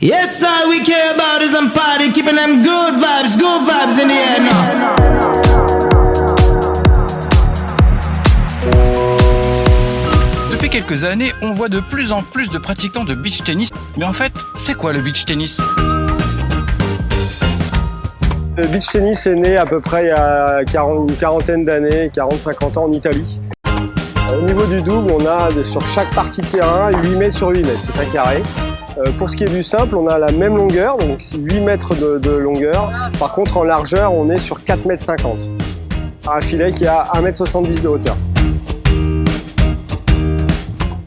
Yes, all we care about is some party, keeping them good vibes in the air now. Depuis quelques années, on voit de plus en plus de pratiquants de beach tennis. Mais en fait, c'est quoi le beach tennis ? Le beach tennis est né à peu près il y a une quarantaine d'années, 40-50 ans en Italie. Au niveau du double, on a sur chaque partie de terrain 8 mètres sur 8 mètres, c'est un carré. Pour ce qui est du simple, on a la même longueur, donc 8 mètres de longueur. Par contre, en largeur, on est sur 4 mètres 50. Un filet qui a 1 mètre 70 de hauteur.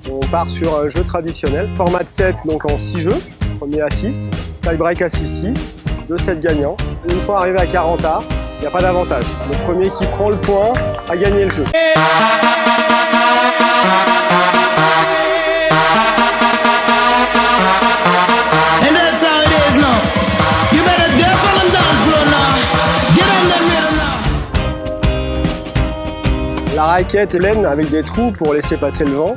On part sur un jeu traditionnel, format de 7, donc en 6 jeux, premier à 6, tie-break à 6-6, 2 sets gagnants. Une fois arrivé à 40 arts, il n'y a pas d'avantage. Le premier qui prend le point a gagné le jeu. La raquette est laine avec des trous pour laisser passer le vent.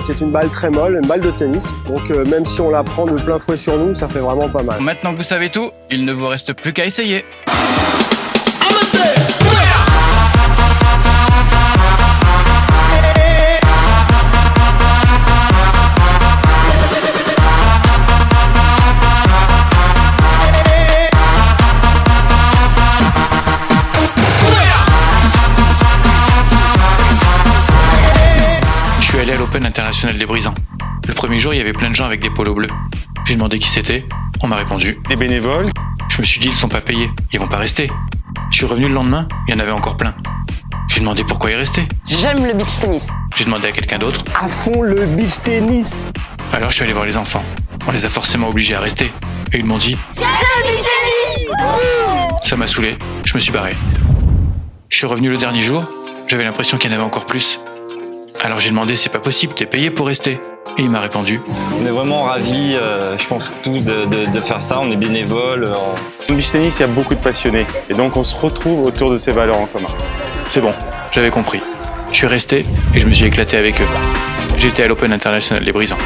C'est une balle très molle, une balle de tennis. Donc même si on la prend de plein fouet sur nous, ça fait vraiment pas mal. Maintenant que vous savez tout, il ne vous reste plus qu'à essayer. Je suis allé à l'Open International des Brisants. Le premier jour, il y avait plein de gens avec des polos bleus. J'ai demandé qui c'était, on m'a répondu. Des bénévoles. Je me suis dit, ils sont pas payés, ils vont pas rester. Je suis revenu le lendemain, il y en avait encore plein. J'ai demandé pourquoi ils restaient. J'aime le beach tennis. J'ai demandé à quelqu'un d'autre. À fond le beach tennis. Alors je suis allé voir les enfants. On les a forcément obligés à rester. Et ils m'ont dit, j'aime le beach tennis. Ça m'a saoulé, je me suis barré. Je suis revenu le dernier jour, j'avais l'impression qu'il y en avait encore plus. Alors j'ai demandé, c'est pas possible, t'es payé pour rester. Et il m'a répondu. On est vraiment ravis, je pense tous, de faire ça, on est bénévoles. Au beach tennis, il y a beaucoup de passionnés. Et donc on se retrouve autour de ces valeurs en commun. C'est bon, j'avais compris. Je suis resté et je me suis éclaté avec eux. J'étais à l'Open International des Brisants.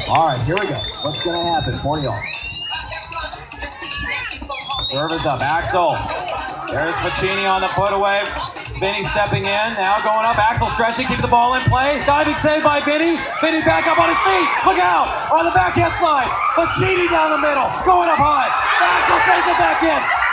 All right, here we go. What's going to happen for y'all? Service up, Axel. There's Facchini on the put away. Vinny stepping in, now going up. Axel stretching, keep the ball in play. Diving save by Vinny. Vinny back up on his feet. Look out on the backhand slide. Facchini down the middle, going up high. Axel saves it back in.